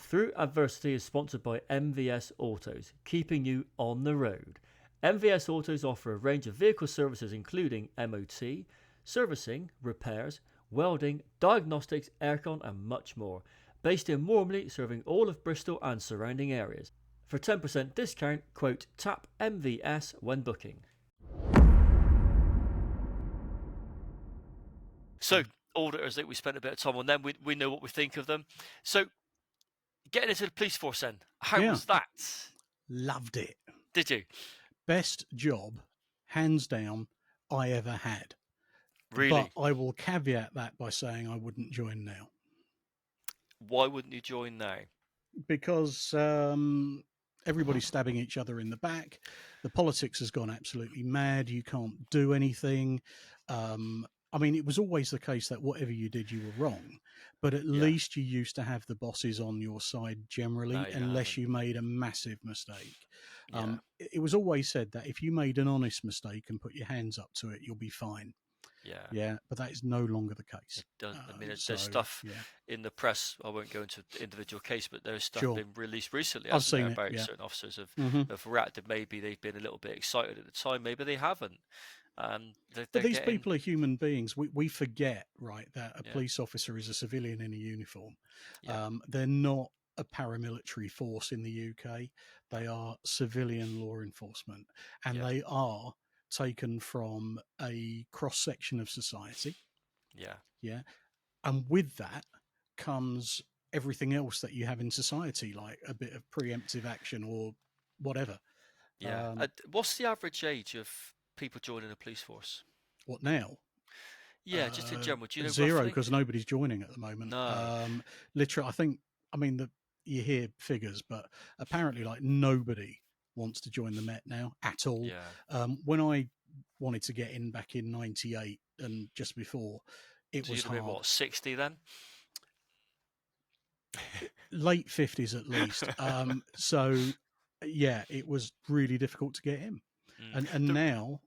Through Adversity is sponsored by MVS Autos, keeping you on the road. MVS Autos offer a range of vehicle services including MOT, servicing, repairs, welding, diagnostics, aircon and much more. Based in Wormley, serving all of Bristol and surrounding areas. For 10% discount, quote TAP MVS when booking. So, auditors that we spent a bit of time on them, we know what we think of them. So, getting into the police force then, how was that? Loved it. Did you? Best job, hands down, I ever had. Really? But I will caveat that by saying I wouldn't join now. Why wouldn't you join now? Because everybody's stabbing each other in the back. The politics has gone absolutely mad. You can't do anything. I mean, it was always the case that whatever you did, you were wrong. But at least you used to have the bosses on your side generally, unless you made a massive mistake. It was always said that if you made an honest mistake and put your hands up to it, you'll be fine. Yeah, but that is no longer the case. I mean, there's stuff in the press. I won't go into the individual case, but there's stuff been released recently about certain officers have reacted. Maybe they've been a little bit excited at the time. Maybe they haven't. But these people are human beings. We forget, right, that a police officer is a civilian in a uniform. They're not a paramilitary force in the UK. They are civilian law enforcement, and they are taken from a cross-section of society. And with that comes everything else that you have in society, like a bit of preemptive action or whatever. What's the average age of people joining the police force? What now? Just in general. Do you know 0, because nobody's joining at the moment. No. Literally, you hear figures, but apparently like nobody wants to join the Met now at all. When I wanted to get in back in 98 and just before, it was hard. What, 60 then? Late 50s at least. So yeah, it was really difficult to get in. And now,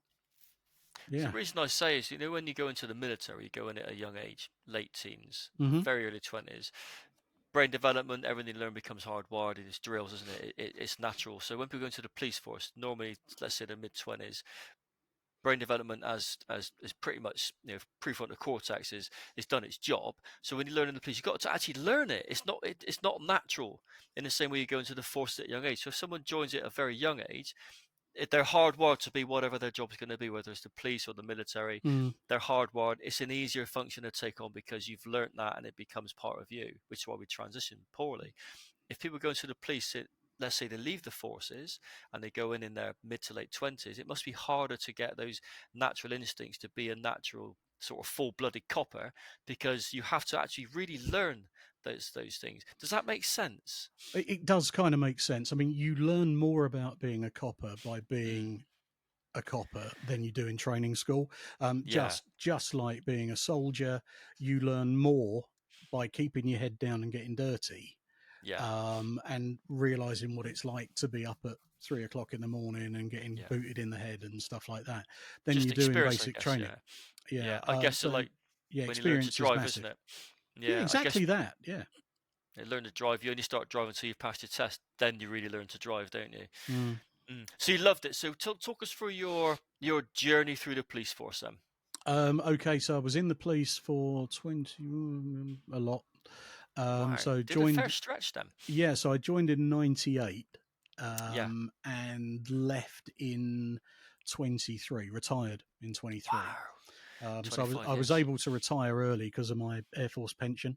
The reason I say is, when you go into the military, you go in at a young age, late teens, very early 20s. Brain development, everything you learn becomes hardwired. It's drills, isn't it? It's natural. So when people go into the police force, normally, let's say the mid-20s, brain development as is pretty much, prefrontal cortex is done its job. So when you learn in the police, you've got to actually learn it. It's not natural in the same way you go into the force at a young age. So if someone joins it at a very young age, they're hardwired to be whatever their job's going to be, whether it's the police or the military. They're hardwired. It's an easier function to take on because you've learnt that and it becomes part of you, which is why we transition poorly. If people go into the police, let's say they leave the forces and they go in their mid to late 20s, it must be harder to get those natural instincts to be a natural sort of full-blooded copper, because you have to actually really learn those things. Does that make sense? It does kind of make sense. I mean, you learn more about being a copper by being a copper than you do in training school. Just like being a soldier, you learn more by keeping your head down and getting dirty. And realizing what it's like to be up at 3 o'clock in the morning and getting booted in the head and stuff like that. Then just you do in basic training. I guess so, like when you learn to drive, isn't it? Yeah, exactly that. Yeah. You learn to drive. You only start driving until you've passed your test. Then you really learn to drive, don't you? So you loved it. So talk us through your journey through the police force then. Okay, so I was in the police for a lot. Wow. So Did joined a fair stretch then. Yeah, so I joined in 98 and left in 23, retired in 23. Wow. So I was able to retire early because of my Air Force pension.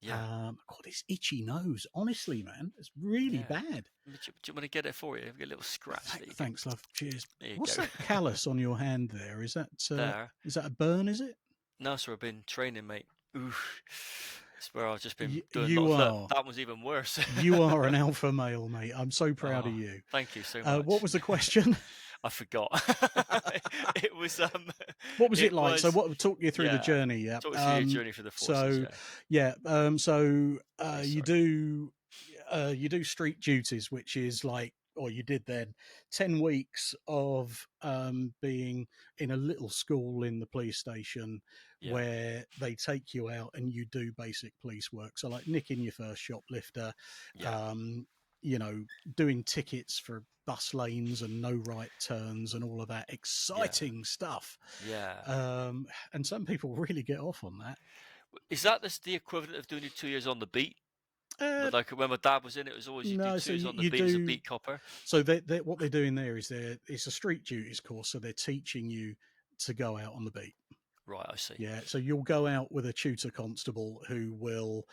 God, this itchy nose, honestly, man, it's really bad. Do you want to get it for you? Get a little scratch. Thanks, love. Cheers. What's that callus on your hand there? Is that there? Is that a burn? Is it? No, sir. I've been training, mate. Oof. It's where I've just been doing. That one's even worse. You are an alpha male, mate. I'm so proud of you. Thank you so much. What was the question? I forgot. It was. What was it like? So, what took you through the journey? Yeah, talk us through your journey for the forces. So, you do street duties, which is like or you did then, 10 weeks of being in a little school in the police station Yeah. where they take you out and you do basic police work. So, like nicking your first shoplifter, Yeah. you know, doing tickets for bus lanes and no right turns and all of that exciting stuff. Yeah. And some people really get off on that. Is that the equivalent of doing your 2 years on the beat? Uh, Like when my dad was in it, was always you do no, 2 so years on the you beat as a do. beat copper. So what they're doing there is it's a street duties course. So they're teaching you to go out on the beat. Right, I see. Yeah. So you'll go out with a tutor constable who will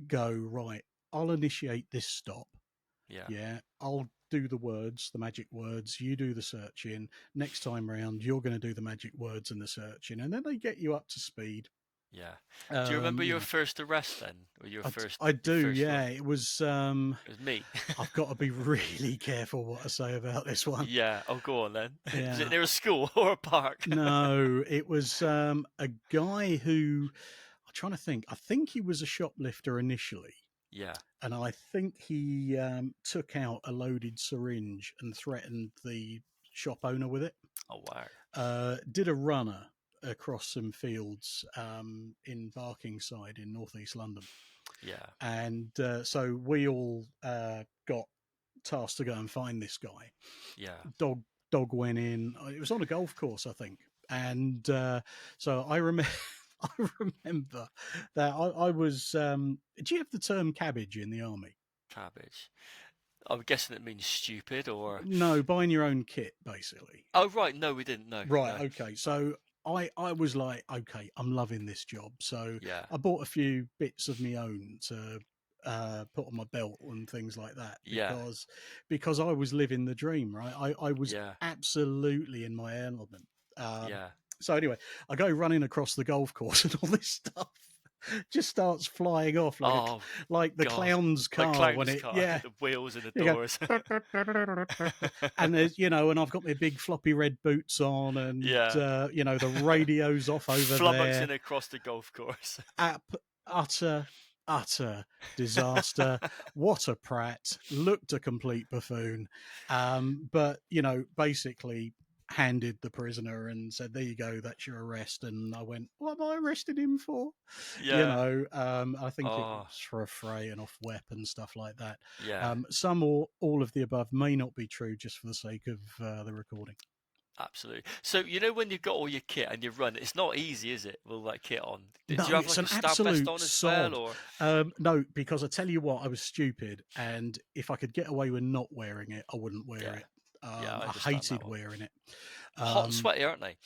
go, right, I'll initiate this stop. Yeah. Yeah. I'll do the words, the magic words. You do the searching. Next time round, you're going to do the magic words and the searching. And then they get you up to speed. Yeah. Do you remember your first arrest then? Or your first I do, first yeah. one? It was It was me. I've got to be really careful what I say about this one. Yeah. Oh, go on then. Yeah. Was it near a school or a park? No, it was a guy who, I'm trying to think. I think he was a shoplifter initially. Yeah. And I think he took out a loaded syringe and threatened the shop owner with it. Oh, wow. Did a runner across some fields in Barkingside in northeast London. Yeah. And so we all got tasked to go and find this guy. Yeah. Dog went in. It was on a golf course, I think. And so I remember. I remember that I was. Do you have the term cabbage in the army? Cabbage. I'm guessing it means stupid or No, buying your own kit, basically. Oh right, no, we didn't. No. Right. No. Okay. So I was like, okay, I'm loving this job. So Yeah. I bought a few bits of my own to put on my belt and things like that because I was living the dream, right? I was absolutely in my element. So anyway, I go running across the golf course and all this stuff just starts flying off like the clown's car when it the wheels and the doors. And there's and I've got my big floppy red boots on and the radio's off over flummoxing across the golf course. Utter disaster. What a prat. Looked a complete buffoon. But basically handed the prisoner and said, there you go, that's your arrest. And I went, what am I arresting him for? I think it was for a fray and off wep and stuff like that. Some or all of the above may not be true, just for the sake of the recording. Absolutely. So when you've got all your kit and you run, it's not easy, is it? With that kit on. Did you have it's like an a stab vest on as well, or? No, because I tell you what, I was stupid, and if I could get away with not wearing it, I wouldn't wear it. I hated wearing it. Hot and sweaty, aren't they?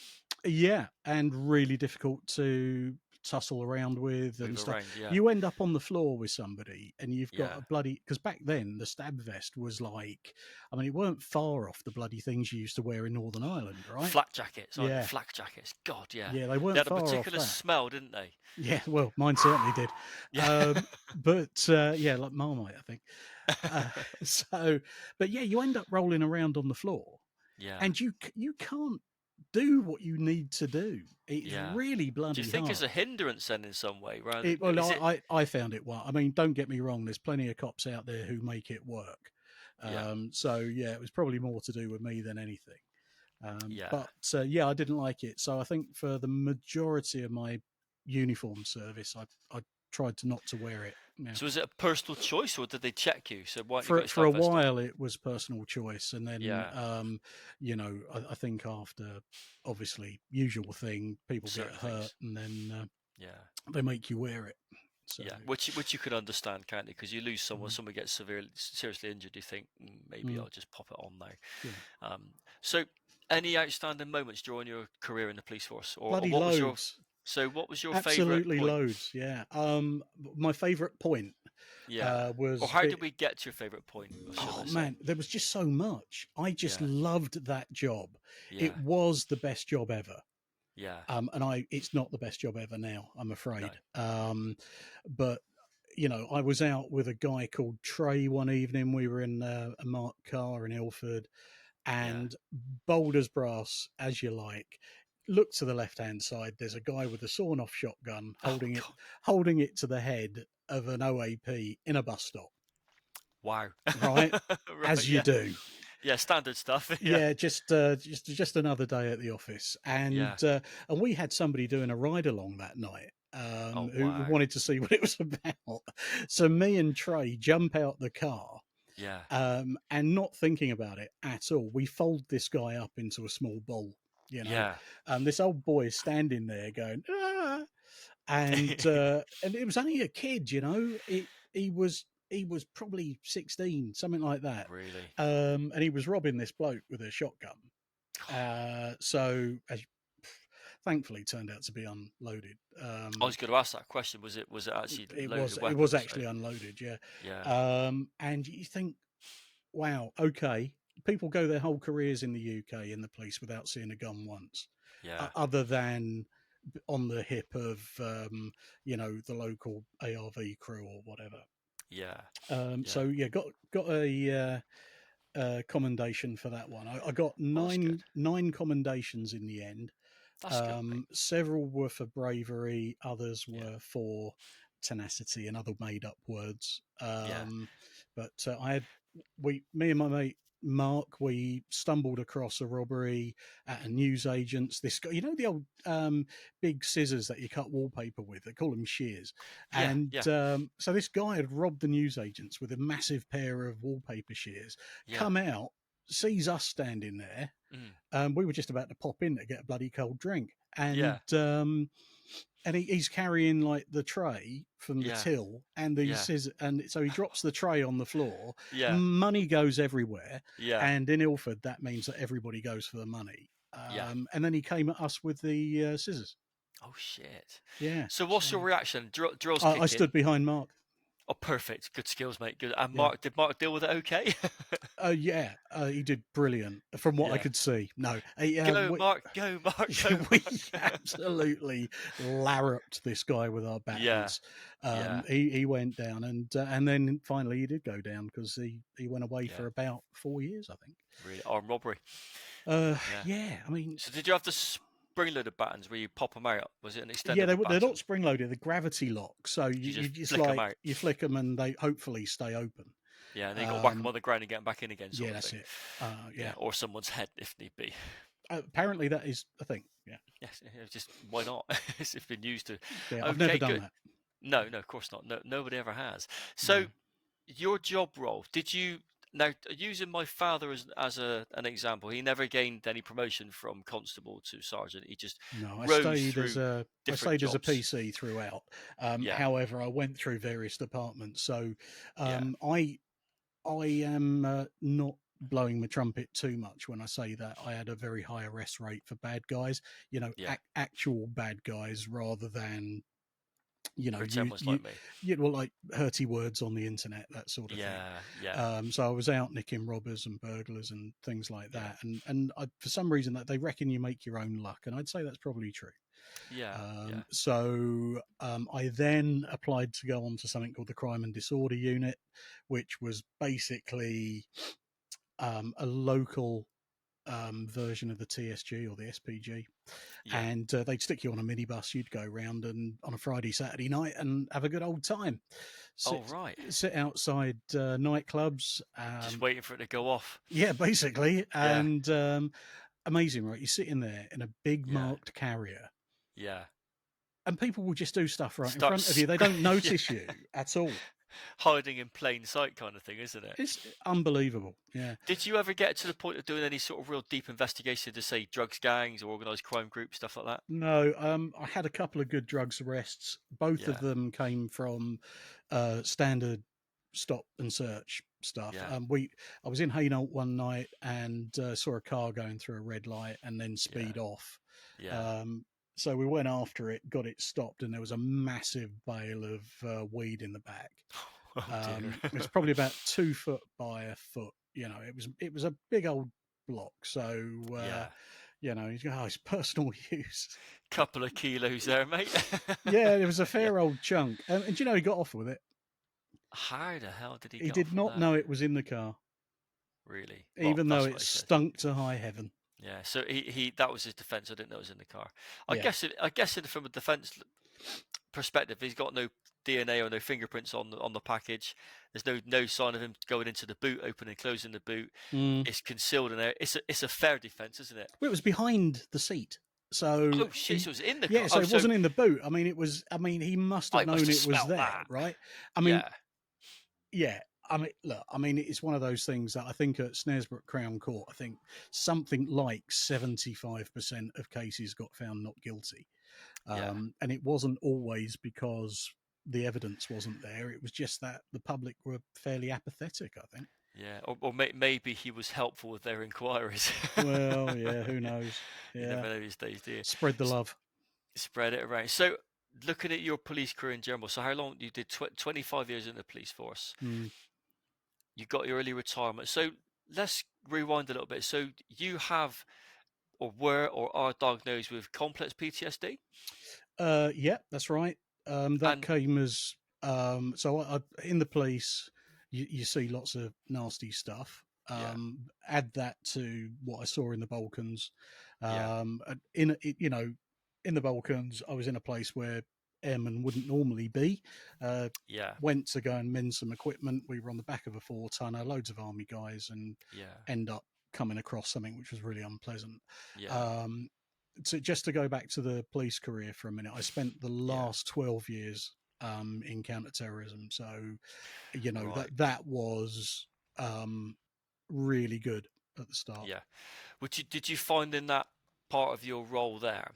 Yeah, and really difficult to tussle around with and stuff. Around, you end up on the floor with somebody and you've got a bloody, because back then the stab vest was like, I mean, it weren't far off the bloody things you used to wear in Northern Ireland, right? Flak jackets, flak jackets. God, yeah. Yeah, they weren't far off. They had a particular smell, didn't they? Yeah, well, mine certainly did. But like Marmite, I think. But yeah, you end up rolling around on the floor. Yeah. And you can't do what you need to do. It's really bloody hard. Do you think it's a hindrance then in some way? Right? I found it well. I mean, don't get me wrong. There's plenty of cops out there who make it work. So it was probably more to do with me than anything. But I didn't like it. So I think for the majority of my uniform service, I tried to not to wear it. Yeah. So was it a personal choice, or did they check you? So why for a while it was personal choice, and then I think after, obviously, usual thing, people get hurt, and then they make you wear it. So, which you could understand, can't you? Because you lose someone, someone gets seriously injured, you think maybe I'll just pop it on now. Yeah. So any outstanding moments during your career in the police force, or what loads. was your? So what was your absolutely favourite point? Loads? Yeah. My favourite point. Was. Or how did we get to your favourite point? Man, there was just so much. I just loved that job. It was the best job ever. Yeah. And it's not the best job ever now, I'm afraid. No. But I was out with a guy called Trey one evening. We were in a marked car in Ilford, and bold as brass, as you like. Look to the left-hand side. There's a guy with a sawn-off shotgun holding it to the head of an OAP in a bus stop. Wow! Right, as you do. Yeah, standard stuff. Yeah. Yeah, just another day at the office, Yeah. and we had somebody doing a ride along that night, Oh, who wow. wanted to see what it was about. So me and Trey jump out the car, Yeah. and not thinking about it at all, we fold this guy up into a small ball. You know, Yeah. this old boy is standing there going, ah, and it was only a kid. You know, he was probably 16, something like that. Really? And he was robbing this bloke with a shotgun. So thankfully turned out to be unloaded. I was going to ask that question. Was it actually loaded It weapon? was So actually unloaded, yeah. yeah. And you think, wow, okay, people go their whole careers in the UK in the police without seeing a gun once, Yeah. other than on the hip of the local ARV crew or whatever. Yeah. So Yeah. yeah, got a commendation for that one. I got Oh, that's good. nine commendations in the end. That's good, mate. Several were for bravery, others Yeah. were for tenacity and other made up words. Yeah. But me and my mate Mark, we stumbled across a robbery at a newsagent's. This guy, the old big scissors that you cut wallpaper with, they call them shears. Yeah. And Yeah. so this guy had robbed the newsagents with a massive pair of wallpaper shears, Yeah. come out, sees us standing there. Mm. We were just about to pop in to get a bloody cold drink, Yeah. and he's carrying like the tray from the Yeah. till and the Yeah. scissors, and so he drops the tray on the floor. Yeah. Money goes everywhere, Yeah. and in Ilford that means that everybody goes for the money. Yeah. And then he came at us with the scissors. Oh shit. Yeah. So what's your reaction? Drills I kick in. stood behind Mark. Oh, perfect. Good skills, mate. Good. And Yeah. Did Mark deal with it okay? Yeah, he did brilliant from what I Yeah. could see. No, Go, Mark. Go, Mark. Go, we Mark. absolutely larruped this guy with our Yeah. batons. Yeah. He went down, and then finally he did go down because he went away Yeah. for about 4 years, I think. Really. Armed robbery. Yeah. Yeah. I mean, So did you have the spring-loaded buttons where you pop them out? Was it an yeah, extendable they're baton? not spring loaded; they're gravity lock. So You you just just flick them like out. you flick them, and they hopefully stay open. Yeah, and then you got to whack them on the ground and get them back in again, sort Yeah, of that's thing. it. Yeah, Yeah. or someone's head if need be. Apparently, that is a thing. Yeah. Yes, just why not? It's been used to. Yeah, I've Okay, never done good. that. No, of course not. No, nobody ever has. So, your job role, did you now using my father as an example? He never gained any promotion from constable to sergeant. He just No, I rose stayed as through a different jobs. PC throughout. Yeah, However, I went through various departments, so yeah, I am not blowing my trumpet too much when I say that I had a very high arrest rate for bad guys. yeah. Actual bad guys rather than Pretend was like me. like hurty words on the internet, that sort of thing. Yeah, yeah, So I was out nicking robbers and burglars and things like yeah, that, and for some reason that they reckon you make your own luck, and I'd say that's probably true. yeah, yeah, So I then applied to go on to something called the Crime and Disorder Unit, which was basically a local version of the TSG or the SPG, yeah. and they'd stick you on a minibus. You'd go around and on a Friday, Saturday night and have a good old time. Oh, right. Sit outside nightclubs. Just waiting for it to go off. Yeah, basically, Yeah, and amazing, right? You're sitting there in a big yeah, marked carrier, yeah. and people will just do stuff right in Start front of you. They don't notice yeah. you at all. Hiding in plain sight kind of thing, isn't it? It's unbelievable. Yeah. Did you ever get to the point of doing any sort of real deep investigation to say drugs gangs or organised crime groups, stuff like that? No, I had a couple of good drugs arrests. Both of Yeah, them came from standard stop and search stuff. yeah, I was in Hainault one night and saw a car going through a red light and then speed yeah, off. yeah. So we went after it, got it stopped, and there was a massive bale of weed in the back. Oh dear. It was probably about 2 foot by a foot. It was a big old block. So Yeah. it's personal use. Couple of kilos there, mate. Yeah, it was a Yeah. fair old chunk. And he got off with it. How the hell did he He get did off with not that? know it was in the car, Really? Well, even though that's it what he said. stunk to high heaven. Yeah. So he that was his defence. I didn't know it was in the car. Yeah. I guess from a defence perspective, he's got no DNA or no fingerprints on the package. There's no sign of him going into the boot, opening and closing the boot. Mm. It's concealed in there. It's a fair defense, isn't it? Well, it was behind the seat. So Oh shit! So it was in the yeah, car. so Oh, it so wasn't in the boot. I mean, it was. I mean, he must have I must known have it was smelt there, that. right? I mean, Yeah, yeah. I mean, look. I mean, it's one of those things that I think at Snaresbrook Crown Court, I think something like 75% of cases got found not guilty, yeah, and it wasn't always because the evidence wasn't there. It was just that the public were fairly apathetic, I think. yeah. Or maybe he was helpful with their inquiries. Well, yeah, who knows? You Yeah, never know these days, do you? spread the love. Spread it around. So, looking at your police career in general, so how long you did 25 years in the police force? Mm. You got your early retirement. So, let's rewind a little bit. So, you have or were or are diagnosed with complex PTSD? Yeah, that's right. That And came as so in the police, you see lots of nasty stuff. yeah, Add that to what I saw in the Balkans. yeah, You know, in the Balkans, I was in a place where airmen wouldn't normally be. Uh, yeah, Went to go and mend some equipment. We were on the back of a 4-tonner, loads of army guys, and yeah, end up coming across something which was really unpleasant. yeah, Um, just to go back to the police career for a minute, I spent the yeah. last 12 years in counterterrorism. So, you know, Right. that was um, really good at the start. Yeah. Did you find in that part of your role there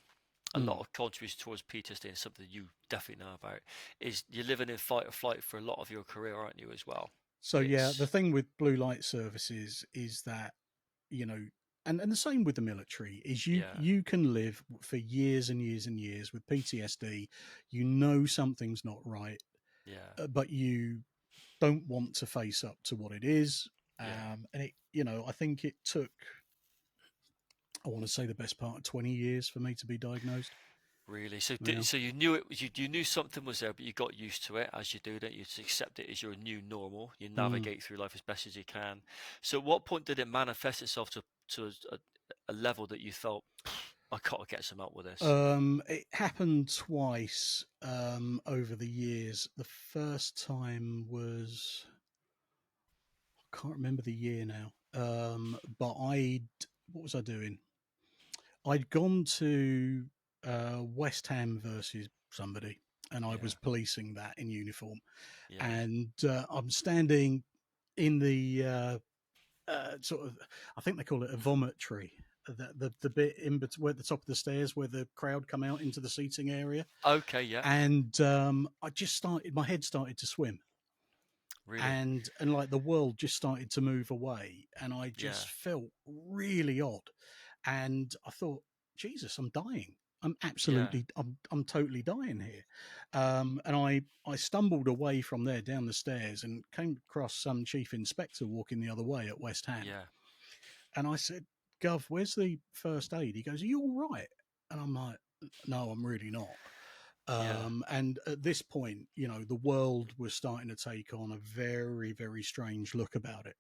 a lot Mm. of contribution towards PTSD and something you definitely know about is you're living in fight or flight for a lot of your career, aren't you, as well? So, yeah, the It's thing with blue light services is that, you know, and the same with the military is yeah, you can live for years and years and years with PTSD. You know something's not right, yeah, but you don't want to face up to what it is. yeah. And it, you know, I think it took, I want to say the best part of 20 years for me to be diagnosed. Really. So Yeah. so you knew it you knew something was there, but you got used to it as you do that. You just accept it as your new normal. You Mm. navigate through life as best as you can. So at what point did it manifest itself to a level that you felt I gotta get some help with this? It happened twice over the years. The first time was, I can't remember the year now, but what was I doing? I'd gone to West Ham versus somebody, and I was Yeah, policing that in uniform. yeah. And I'm standing in the sort of, I think they call it a vomitory, the bit in between, where at the top of the stairs where the crowd come out into the seating area. Okay, yeah. And I just started, my head started to swim, Really? and like the world just started to move away, and I Yeah, just felt really odd, and I thought, Jesus, I'm dying. yeah, I'm totally dying here. And I stumbled away from there down the stairs and came across some chief inspector walking the other way at West Ham. yeah, And I said, Gov, where's the first aid? He goes, Are you all right? And I'm like, No, I'm really not. yeah, And at this point, you know, the world was starting to take on a very, very strange look about it.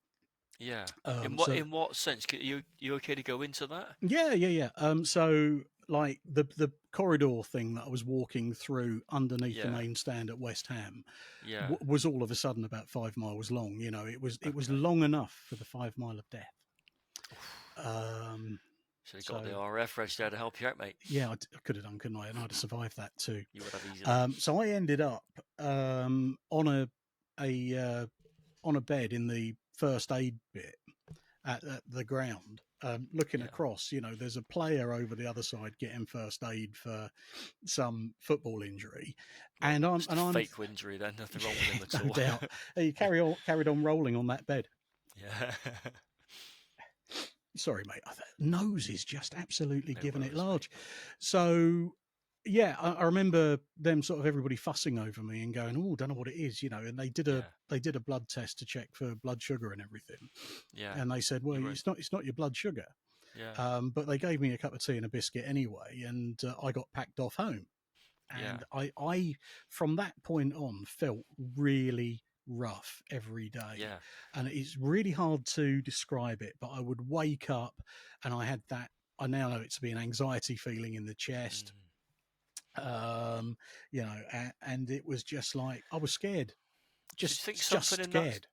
yeah. So In what sense? You okay to go into that? yeah, yeah, yeah. So like the corridor thing that I was walking through underneath the Yeah, main stand at West Ham yeah. was all of a sudden about 5 miles long. You know, it was Okay. long enough for the 5 mile of death. Um, So you got so the RF reg there to help you out, mate. yeah, I could have done, couldn't I? And I'd have survived that too. You would have easily. So I ended up on a on a bed in the first aid bit at the ground, looking Yeah. across. You know, there's a player over the other side getting first aid for some football injury, Well, and just a I'm fake injury then. Nothing wrong with him at no all. doubt he carried on rolling on that bed. Yeah. Sorry, mate. Nose is just absolutely No giving it worries, mate. large. So yeah, I remember them sort of everybody fussing over me and going, "Oh, don't know what it is," you know. And Yeah. they did a blood test to check for blood sugar and everything, Yeah. and they said, "Well, You were. it's not your blood sugar." Yeah. But they gave me a cup of tea and a biscuit anyway, and I got packed off home. Yeah. And I from that point on felt really rough every day, Yeah. and it's really hard to describe it. But I would wake up, and I had that. I now know it to be an anxiety feeling in the chest. Mm. You know, and it was just like I was scared, So do you think just scared.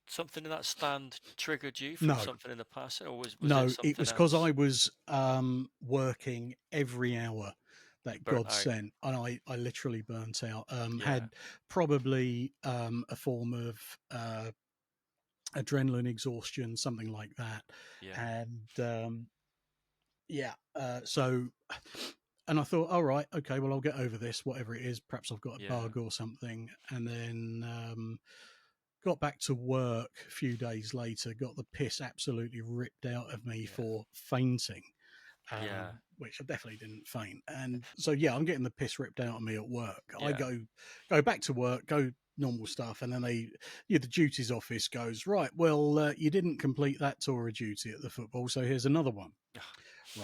something in that stand triggered you from No, something in the past, or was it no, it something was because else? I was working every hour that Burnt God out. sent, and I literally burnt out. Yeah, Had probably a form of adrenaline exhaustion, something like that, yeah, and yeah, so. And I thought, all right, okay, well, I'll get over this, whatever it is. Perhaps I've got a yeah, bug or something. And then got back to work a few days later, got the piss absolutely ripped out of me yeah, for fainting, yeah, which I definitely didn't faint. And so, yeah, I'm getting the piss ripped out of me at work. I yeah. go back to work, go normal stuff, and then the duties office goes, right, well, you didn't complete that tour of duty at the football, so here's another one.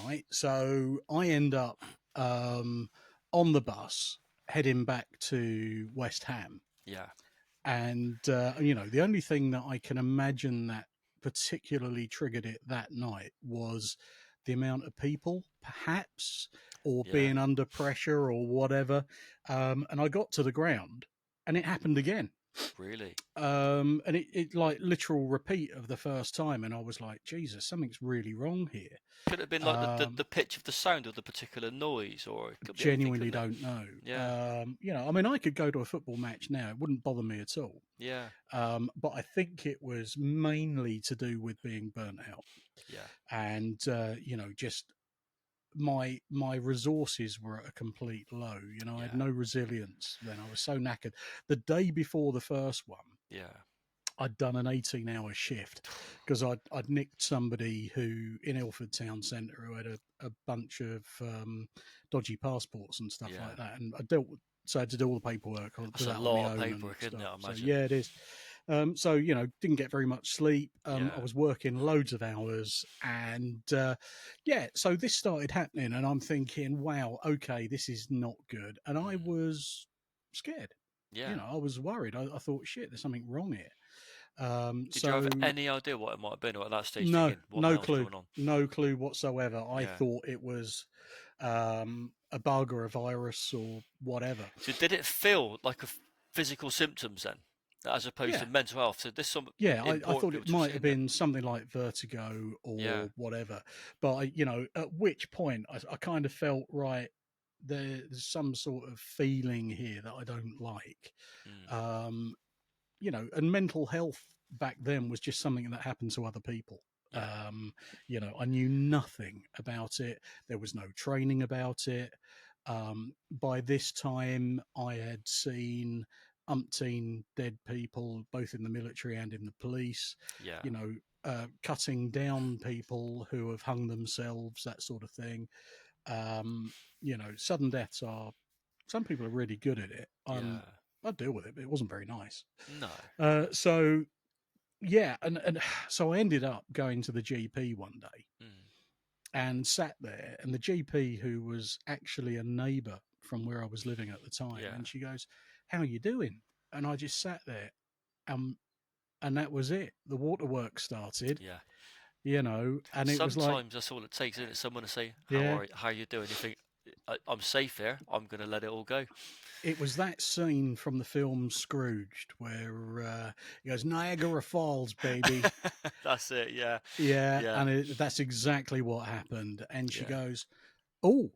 Right, so I end up um, on the bus heading back to West Ham, Yeah, and you know, the only thing that I can imagine that particularly triggered it that night was the amount of people, perhaps, or yeah. being under pressure or whatever. And I got to the ground, and it happened again. Really? And it like literal repeat of the first time, and I was like, Jesus, something's really wrong here. Could it have been like the pitch of the sound of the particular noise, or it could be anything, Genuinely couldn't it? don't know. Yeah, You know, I mean, I could go to a football match now; it wouldn't bother me at all. yeah, But I think it was mainly to do with being burnt out, yeah, and you know, just my resources were at a complete low. You know, I had yeah, no resilience then. I was so knackered. The day before the first one, yeah, I'd done an 18-hour shift because I'd nicked somebody who in Ilford Town Centre who had a bunch of dodgy passports and stuff yeah. like that, and I dealt with, so I had to do all the paperwork That's with a that on my lot of own and paperwork, isn't it? stuff. I So imagine. yeah, it is. So you know, didn't get very much sleep. I Yeah, was working loads of hours, and yeah, so this started happening, and I'm thinking, wow, okay, this is not good, and I mm. was scared. You Yeah. know, I was worried. I thought, shit, there's something wrong here. Did you have So any idea what it might have been, or at that stage no, thinking, what the hell's going on? no clue whatsoever. I Yeah. thought it was a bug or a virus or whatever. So did it feel like physical symptoms then, as opposed to Yeah, mental health? So this is some yeah. I important thought people it to have might have seen then. been something like vertigo Yeah. or whatever. But you know, at which point I kind of felt right. There's some sort of feeling here that I don't like. Mm. Um, you know, and mental health back then was just something that happened to other people. Yeah. You know, I knew nothing about it. There was no training about it. By this time, I had seen umpteen dead people, both in the military and in the police. Yeah. You know, cutting down people who have hung themselves, that sort of thing. You know, sudden deaths are. Some people are really good at it. Yeah. I deal with it, but it wasn't very nice. No. No. So yeah, and so I ended up going to the GP one day Mm. and sat there, and the GP, who was actually a neighbour from where I was living at the time, Yeah. and she goes, "How are you doing?" And I just sat there, um, and that was it. The waterworks started, Yeah. you know, and it was like, Sometimes that's all it takes, isn't it? Someone to say, "How yeah, are you? How are you doing?" You think, I'm safe here. I'm going to let it all go." it was that scene from the film Scrooged where he goes, "Niagara Falls, baby." That's it. Yeah. Yeah, Yeah. and that's exactly what happened. And she Yeah. goes, "Oh,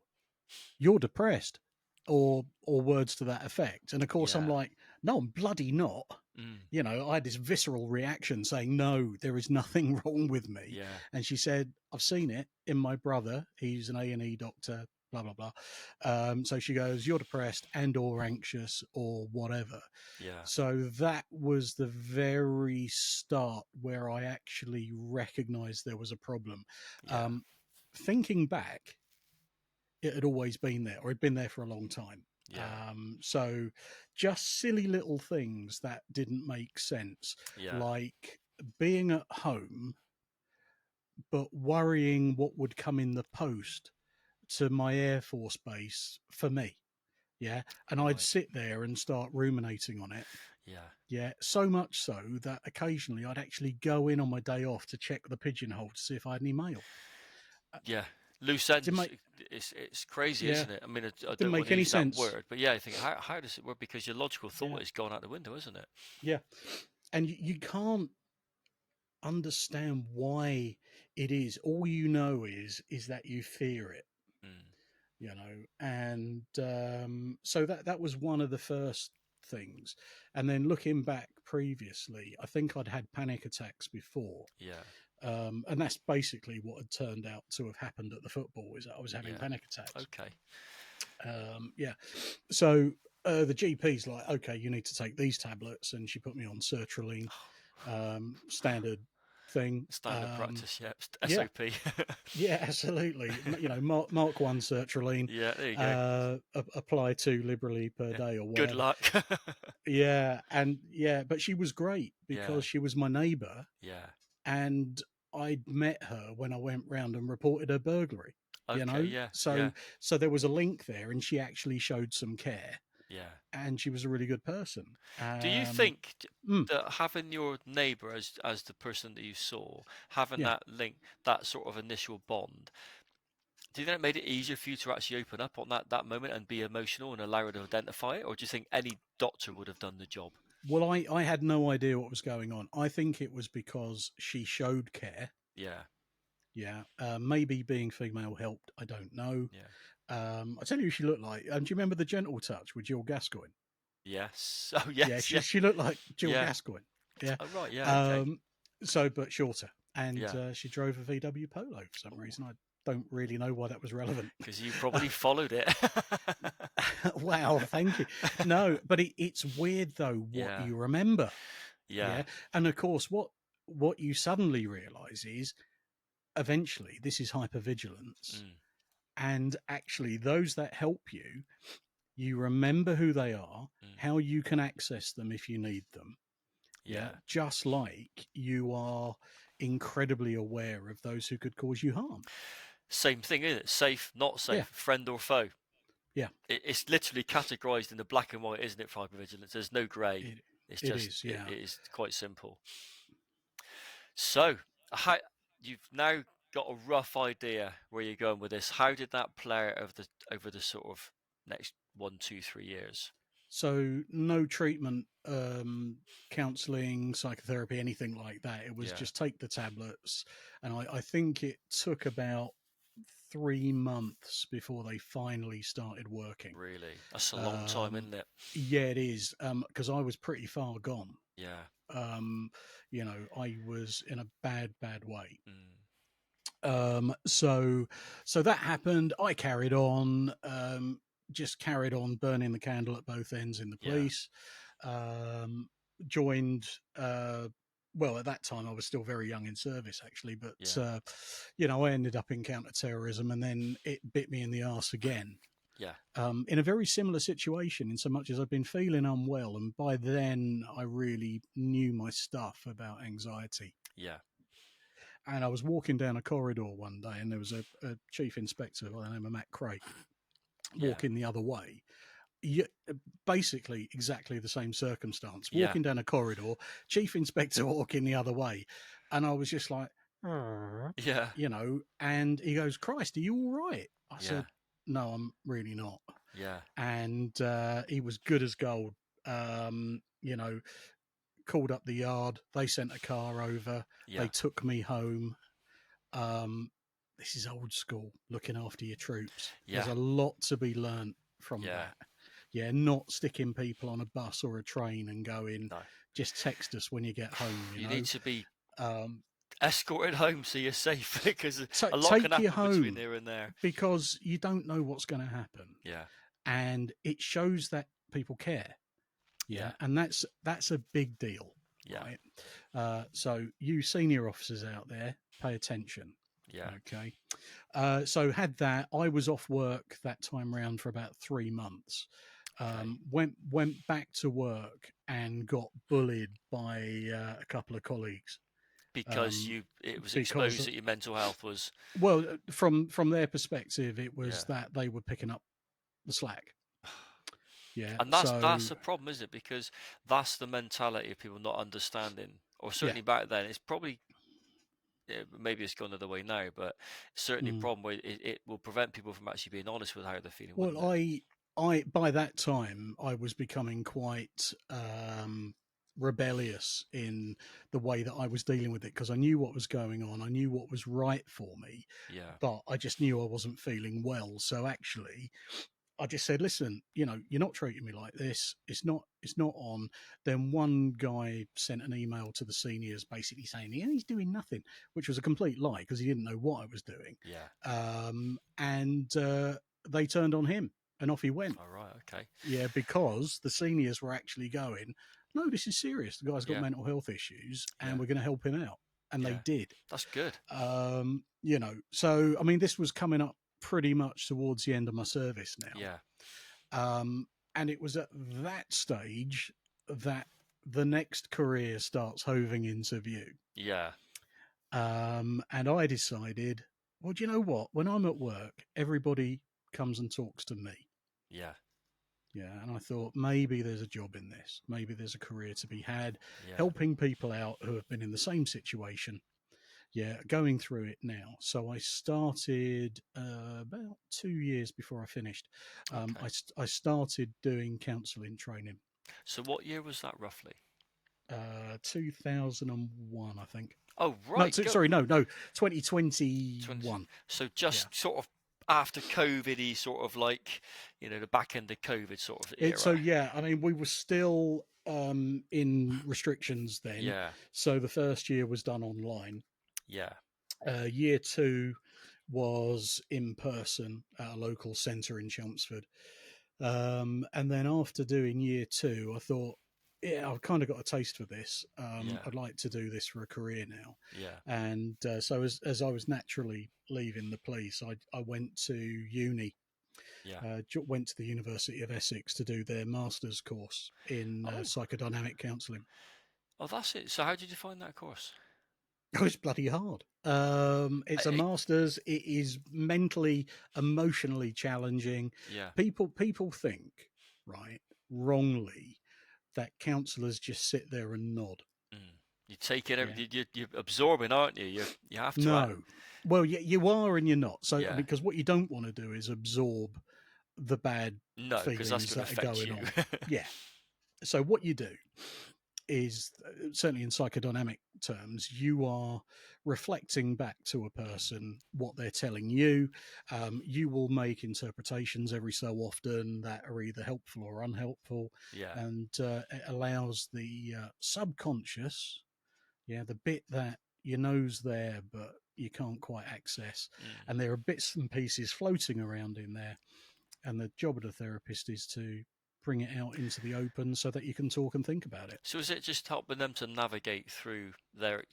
you're depressed," or words to that effect. And of course, I'm Yeah. like, "No, I'm bloody not." Mm. You know, I had this visceral reaction saying, "No, there is nothing wrong with me." Yeah. And she said, "I've seen it in my brother. He's an A&E doctor." Blah blah blah. So she goes, "You're depressed and or anxious or whatever." Yeah. So that was the very start where I actually recognized there was a problem. Yeah. Um, Thinking back, it had always been there, or it'd been there for a long time. Yeah. So just silly little things that didn't make sense, Yeah. like being at home, but worrying what would come in the post to my Air Force base for me. Yeah. And I'd Right. sit there and start ruminating on it. Yeah. Yeah, so much so that occasionally I'd actually go in on my day off to check the pigeonhole to see if I had any mail. Yeah. loose Didn't ends. make It's crazy, yeah, isn't it? I mean, I didn't don't want make to any use that sense. word, but yeah, I think how does it work? Because your logical Yeah, thought is gone out the window, isn't it? yeah, and you can't understand why it is. All you know is that you fear it, Mm. and so that was one of the first things. And then looking back previously, I think I'd had panic attacks before. Yeah, And that's basically what had turned out to have happened at the football, is that I was having yeah. panic attacks. Okay. Yeah. So the GP's like, okay, you need to take these tablets, and she put me on sertraline, standard thing. Standard practice, yeah. Yeah, SOP. yeah, absolutely. Mark one sertraline, Yeah, there you go. apply 2 liberally per Yeah. day or Good whatever. luck. Yeah, and yeah, but she was great Yeah, because she was my neighbour, yeah. and I'd met her when I went round and reported her burglary. Okay, yeah, So yeah, there was a link there, and she actually showed some care, yeah. and she was a really good person. Do you think Mm, that having your neighbour as the person that you saw, having yeah. that link, that sort of initial bond, do you think it made it easier for you to actually open up on that moment and be emotional and allow her to identify it, or do you think any doctor would have done the job? Well, I had no idea what was going on. I think it was because she showed care. Yeah, Yeah, maybe being female helped. I don't know. yeah. I tell you, who she looked like. Do you remember the Gentle Touch with Jill Gascoigne? Yes. Oh, Yeah, yes. Yeah. she looked like Jill Yeah. Gascoigne. Yeah. Oh, right. Yeah. Okay. Um, so, but shorter, and Yeah. she drove a VW Polo for some reason. I don't really know why that was relevant. Because you probably followed it. Wow, thank you. No, but it's weird though what Yeah. you remember. Yeah. Yeah, and of course, what you suddenly realise is eventually this is hypervigilance, Mm. and actually those that help you, you remember who they are, Mm. how you can access them if you need them. Yeah, Yeah. just like you are incredibly aware of those who could cause you harm. Same thing, isn't it? Safe, not Yeah, safe, friend or foe. yeah, It's literally categorized in the black and white, isn't it, for hypervigilance? There's no grey. it It's it just, is. it Yeah. is quite simple. So, how, you've now got a rough idea where you're going with this. How did that play out over the sort of next 1, 2, 3 years? So no treatment, counselling, psychotherapy, anything like that. It was Yeah, just take the tablets, and I think it took about 3 months before they finally started working. really. That's a long time, Um, isn't it? yeah, it is, because I was pretty far gone. Yeah. Um, I was in a bad way. Mm. So that happened. I carried on, just carried on burning the candle at both ends in the Yeah. police. Um, joined. Well, at that time, I was still very young in service, actually, but Yeah. I ended up in counter-terrorism, and then it bit me in the arse again. Yeah. In a very similar situation, in so much as I've been feeling unwell, and by then I really knew my stuff about anxiety. Yeah. And I was walking down a corridor one day, and there was a chief inspector by the name of Matt Craig Yeah. walking the other way. Yeah, basically exactly the same circumstance. Yeah. Walking down a corridor, chief inspector walking the other way, and I was just like, Yeah. And he goes, "Christ, are you all right?" I Yeah. said, "No, I'm really not." Yeah. And he was good as gold. Called up the yard. They sent a car over. They Yeah. took me home. This is old school, looking after your troops. There's Yeah. a lot to be learnt from Yeah. that. Yeah, not sticking people on a bus or a train and going, No. just text us when you get home. You need to be Um, escorted home so you're safe because so a lot can take you happen between home here and there. because you don't know what's going to happen, Yeah. and it shows that people care. Yeah, Yeah. and that's a big deal, Yeah. right? So you senior officers out there, pay attention. Yeah. Okay. So had that. I was off work that time round for about 3 months. Okay. Went back to work and got bullied by a couple of colleagues. Because it was Because exposed that your mental health was. well, from their perspective, it was Yeah. that they were picking up the slack. Yeah. And that's So the problem, isn't it? Because that's the mentality of people not understanding, or yeah, certainly back then. It's probably maybe it's gone the other way now, but certainly a problem where it will prevent people from actually being honest with how they're feeling, wouldn't Well, it? I by that time I was becoming quite rebellious in the way that I was dealing with it, because I knew what was going on, I knew what was right for me, Yeah, but I just knew I wasn't feeling well. So actually, I just said, listen, you're not treating me like this. It's not on. Then one guy sent an email to the seniors basically saying, yeah, he's doing nothing, which was a complete lie because he didn't know what I was doing. yeah. And they turned on him and off he went. All right, okay. Yeah, because the seniors were actually going, no, this is serious. The guy's got Yeah, mental health issues yeah, and we're going to help him out. And they yeah. did. That's good. So, I mean, this was coming up pretty much towards the end of my service now. Yeah, And it was at that stage that the next career starts hoving into view. yeah, And I decided, well, do you know what? When I'm at work, everybody comes and talks to me. yeah, Yeah. And I thought maybe there's a job in this. Maybe there's a career to be had, yeah. helping people out who have been in the same situation. Yeah, going through it now. So I started about 2 years before I finished. Okay. I started doing counselling training. So what year was that roughly? 2001, I think. Oh, No, right. Go. sorry, no, 20, 2021. so Yeah. just sort of after COVID-y, sort of like, the back end of COVID sort of So era. yeah, I mean, we were still in restrictions then. Yeah, So the first year was done online. yeah, Year two was in person at a local centre in Chelmsford. And then after doing year two, I thought, yeah, I've kind of got a taste for this. yeah, I'd like to do this for a career now. yeah, And so as I was naturally leaving the police, I went to uni, yeah. went to the University of Essex to do their master's course in Oh, psychodynamic counselling. oh, that's it. So how did you find that course? Oh, it's bloody hard. It's a I, master's. It is mentally, emotionally challenging. yeah. People think, right, wrongly, that counsellors just sit there and nod. Mm. You take it, Yeah. you're absorbing, aren't you? You have to act. No. Well, you are and you're not. So, Yeah. because what you don't want to do is absorb the bad No, because that's feelings going to that are affect going you. on. Yeah. So, what you do is, certainly in psychodynamic terms, you are reflecting back to a Mm. person what they're telling you. You will make interpretations every so often that are either helpful or unhelpful, Yeah. and it allows the subconscious, yeah, the bit that your nose there but you can't quite access, Mm. and there are bits and pieces floating around in there, and the job of the therapist is to bring it out into the open so that you can talk and think about it. So is it just helping them to navigate through their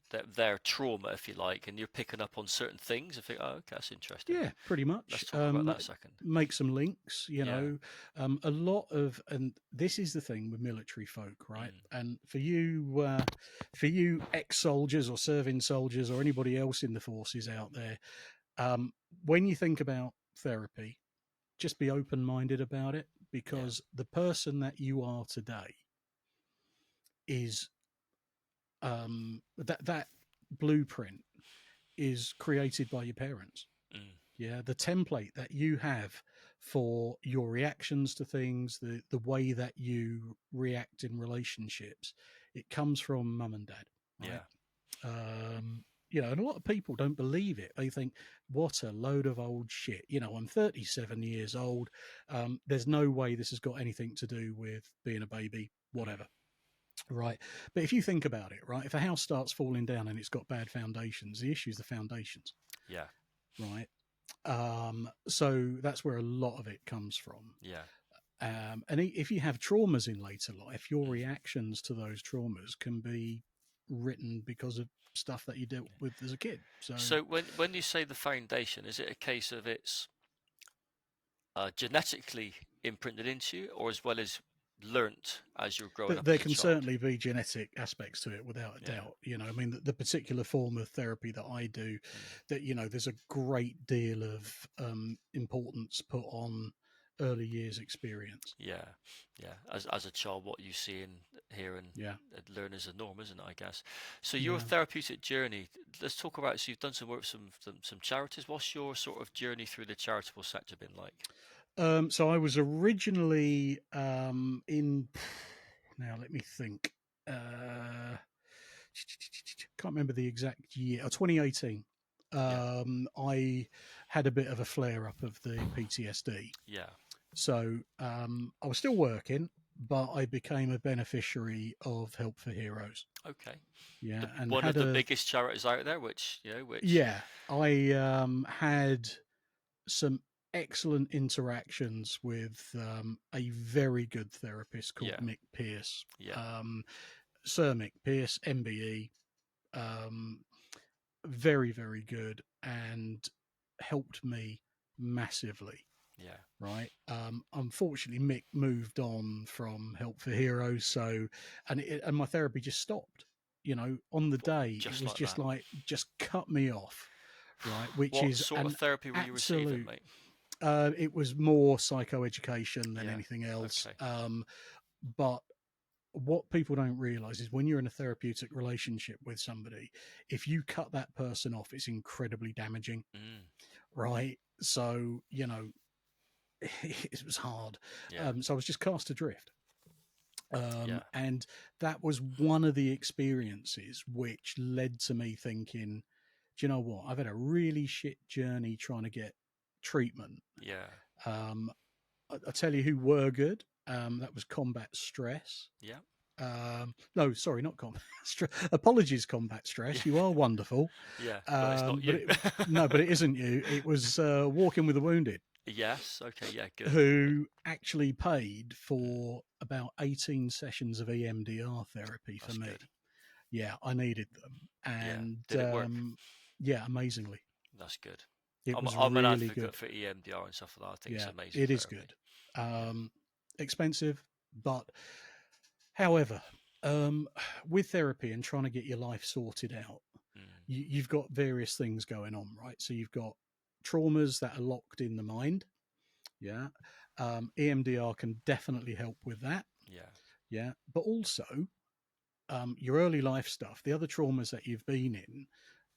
trauma, if you like, and you're picking up on certain things and think, oh, okay, that's interesting. Yeah, pretty much. Let's talk about that a second. Make some links, Yeah. a lot of, and this is the thing with military folk, right? Mm. And for you ex-soldiers or serving soldiers or anybody else in the forces out there, when you think about therapy, just be open-minded about it, Yeah. because the person that you are today is that blueprint is created by your parents. Mm. Yeah, the template that you have for your reactions to things, the way that you react in relationships, it comes from mum and dad, right? Yeah. And a lot of people don't believe it. They think, what a load of old shit. I'm 37 years old. There's no way this has got anything to do with being a baby, Mm. whatever. Right. But if you think about it, right, if a house starts falling down and it's got bad foundations, the issue is the foundations, Yeah. right? So that's where a lot of it comes from. Yeah. And if you have traumas in later life, your Mm. reactions to those traumas can be written because of stuff that you dealt with as a kid. So when you say the foundation, is it a case of it's genetically imprinted into you, or as well as learnt as you're growing up there as a can child? certainly be genetic aspects to it, without a Yeah. doubt. I mean, the particular form of therapy that I do, Mm. that there's a great deal of importance put on early years experience. Yeah. Yeah. As a child, what you see in here and Yeah. learn as a norm, isn't it, I guess? So your Yeah. therapeutic journey, let's talk about, so you've done some work with some charities. What's your sort of journey through the charitable sector been like? So I was originally in. Now let me think. Can't remember the exact year. 2018. Yeah. I had a bit of a flare up of the PTSD. Yeah. So I was still working, but I became a beneficiary of Help for Heroes. Okay. Yeah, and One of had the a biggest charities out there, which, yeah. I had some excellent interactions with a very good therapist called yeah, Mick Pierce, yeah, um, Sir Mick Pierce, MBE. Um, very, very good, and helped me massively. yeah. Right. Unfortunately, Mick moved on from Help for Heroes, so and my therapy just stopped. On the day, it Just was like just that. like just cut me off, right? Which What is sort of an therapy were you receiving, absolute. mate? It was more psychoeducation than Yeah. anything else. Okay. But what people don't realize is when you're in a therapeutic relationship with somebody, if you cut that person off, it's incredibly damaging, Mm. right? So, it was hard. Yeah. So I was just cast adrift. Yeah. And that was one of the experiences which led to me thinking, do you know what? I've had a really shit journey trying to get treatment. Yeah. Um, I tell you who were good. That was Combat Stress. Yeah. No, sorry, not Combat Stress. Apologies, Combat Yeah. Stress. You are wonderful. Yeah. But it's not you. But it isn't you. It was Walking with the Wounded, Yes. Okay. Yeah. Good. Good. who actually paid Mm. for about 18 sessions of EMDR therapy for That's me. good. Yeah, I needed them. Yeah. And Did it work? yeah, amazingly. That's good. It I'm was I'm an really advocate good. for EMDR and stuff like that. I think it's Yeah, amazing it is therapy. good. Yeah. Expensive, but however, with therapy and trying to get your life sorted out, Mm. you've got various things going on, right? So you've got traumas that are locked in the mind. Yeah. EMDR can definitely help with that. Yeah. Yeah. But also your early life stuff, the other traumas that you've been in,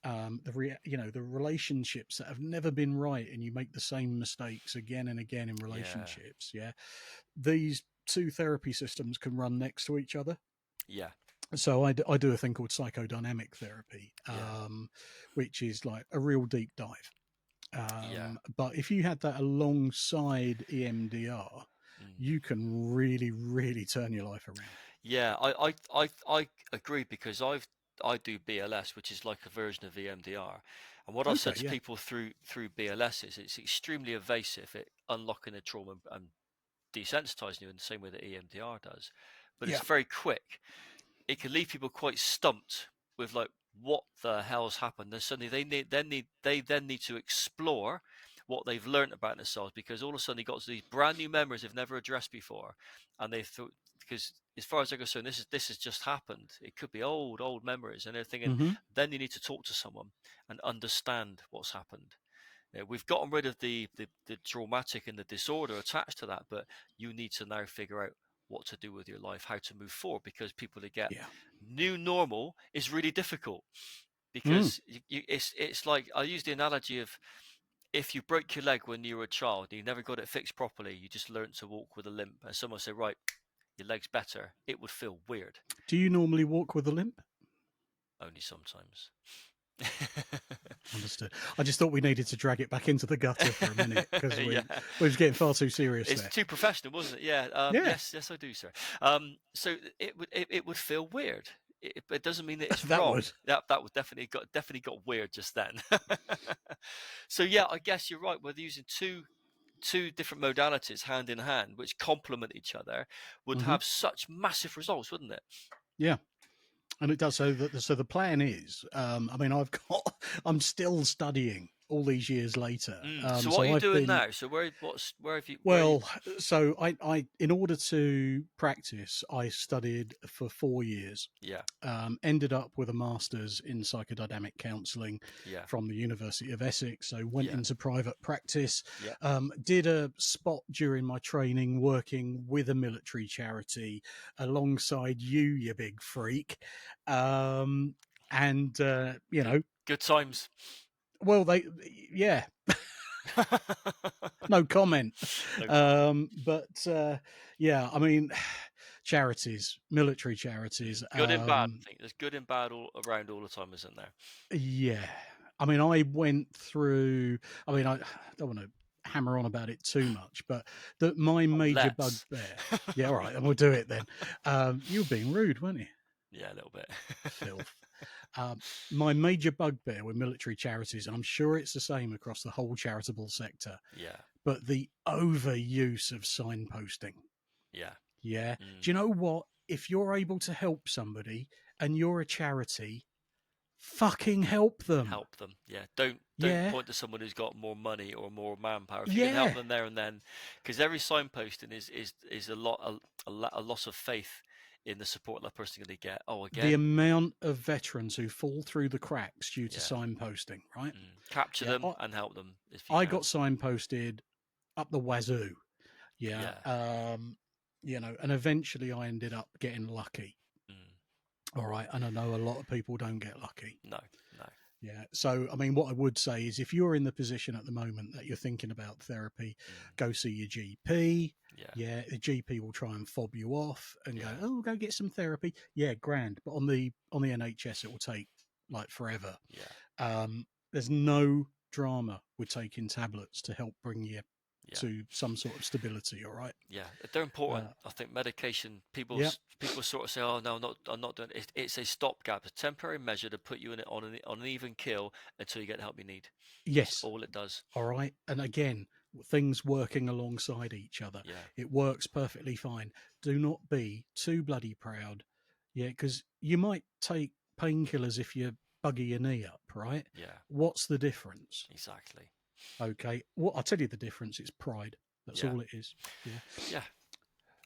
the relationships that have never been right, and you make the same mistakes again and again in Yeah. relationships. Yeah. These two therapy systems can run next to each other. Yeah. So I do a thing called psychodynamic therapy, Yeah. which is like a real deep dive. Yeah. But if you had that alongside EMDR, Mm. you can really, really turn your life around. Yeah, I agree because I do BLS, which is like a version of EMDR. And what I've Okay, said to yeah, people through BLS is it's extremely evasive at unlocking the trauma and desensitizing you in the same way that EMDR does. But it's yeah, very quick. It can leave people quite stumped with like what the hell's happened. And suddenly they then need to explore what they've learned about themselves, because all of a sudden they got these brand new memories they've never addressed before, and they thought, because as far as they're concerned, this has just happened. It could be old memories, and they're thinking mm-hmm. then you need to talk to someone and understand what's happened. We've gotten rid of the traumatic and the disorder attached to that, but you need to now figure out what to do with your life, how to move forward, because people that get Yeah, new normal is really difficult, mm. because it's like, I use the analogy of, if you broke your leg when you were a child and you never got it fixed properly, you just learned to walk with a limp, and someone say, right, your leg's better, it would feel weird. Do you normally walk with a limp? Only sometimes. Understood. I just thought we needed to drag it back into the gutter for a minute because Yeah, we was getting far too serious it's there. too professional, wasn't it? Yeah. Yeah, Yes, I do, sir. So it would feel weird. It doesn't mean that it's that wrong. would. That was definitely got weird just then. So yeah, I guess you're right. We're using two different modalities hand in hand, which complement each other, would Mm-hmm. have such massive results, wouldn't it? Yeah. And it does. So the plan is, I mean, I'm still studying all these years later. So what are you So I've doing been now? So where have you well. So I in order to practice, I studied for 4 years. Yeah, Ended up with a master's in psychodynamic counselling yeah, from the University of Essex. So went yeah, into private practice. yeah. Did a spot during my training working with a military charity alongside you big freak. And you Good, know, good times. well, yeah, no comment. No comment. But yeah, I mean, charities, military charities. Good and bad. I think there's good and bad all around all the time, isn't there? Yeah. I mean, I went through, I mean, I don't want to hammer on about it too much, but my Oh, major let's. bugbear. Yeah, all right, and we'll do it then. You were being rude, weren't you? Yeah, a little bit. Filth. My major bugbear with military charities, and I'm sure it's the same across the whole charitable sector, Yeah, but the overuse of signposting. yeah. Yeah. Mm. Do you know what? If you're able to help somebody and you're a charity, fucking help them. Help them. Yeah, don't Yeah. point to someone who's got more money or more manpower. If you can help Yeah. them there and then, because every signposting is a loss of faith in the support that person's going to get. Oh, The again. amount of veterans who fall through the cracks due to Yeah. signposting, right? Capture Yeah. them and help them if you I can. got signposted up the wazoo. Yeah. Yeah. And eventually I ended up getting lucky. Mm. All right. And I know a lot of people don't get lucky. No, no. Yeah. So, I mean, what I would say is if you're in the position at the moment that you're thinking about therapy, go see your GP. Yeah. Yeah. The GP will try and fob you off and Yeah. go, oh, go get some therapy. Yeah, grand. But on the NHS, it will take like forever. Yeah. There's no drama with taking tablets to help bring you Yeah. to some sort of stability. All right. Yeah. They're important. I think medication. People Yeah. people sort of say, "Oh no, I'm not doing it." It's a stopgap, a temporary measure to put you in it on an even kill until you get the help you need. That's Yes. all it does. All right. And again, things working alongside each other. Yeah. It works perfectly fine. Do not be too bloody proud. Yeah, because you might take painkillers if you bugger your knee up, right? Yeah. What's the difference? Exactly. Okay. Well, I'll tell you the difference. It's pride. That's Yeah. all it is. Yeah. Yeah.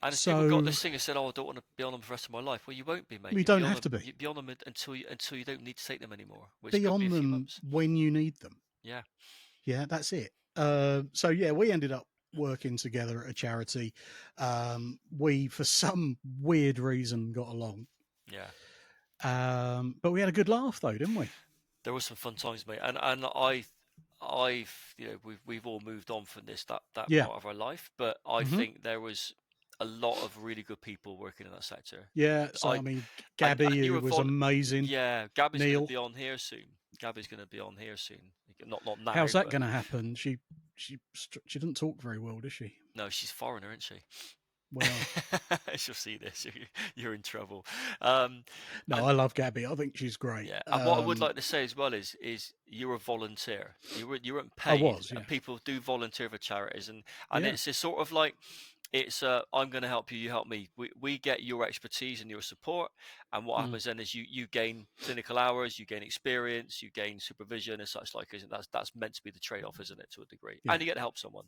And if people got So this thing and said, "Oh, I don't want to be on them for the rest of my life," well, you won't be, mate. you You'd don't be on have them. to be. You'd be on them until you don't need to take them anymore, which Be could be on a few them months. when you need them. Yeah. Yeah, that's it. So yeah, we ended up working together at a charity. We, for some weird reason, got along. Yeah. But we had a good laugh though, didn't we? There were some fun times, mate, and I've we've all moved on from that Yeah. part of our life, but I think there was a lot of really good people working in that sector. Yeah. So I mean, Gabby, And you who were was amazing. yeah, Gabby's going to Neil, be on here soon. Gabby's going to be on here soon. Not now, how's that but going to happen? She doesn't talk very well, does she? no, she's foreigner, isn't she? Well, she'll see this. You're in trouble. no, And I love Gabby. I think she's great. yeah, and what I would like to say as well is you're a volunteer. You weren't I paid, was, yeah. and people do volunteer for charities, and Yeah. it's a sort of like it's I'm going to help you, you help me. We get your expertise and your support, and what happens then is you gain clinical hours, you gain experience, you gain supervision and such like. Isn't that's meant to be the trade off, isn't it, to a degree? Yeah. And you get to help someone.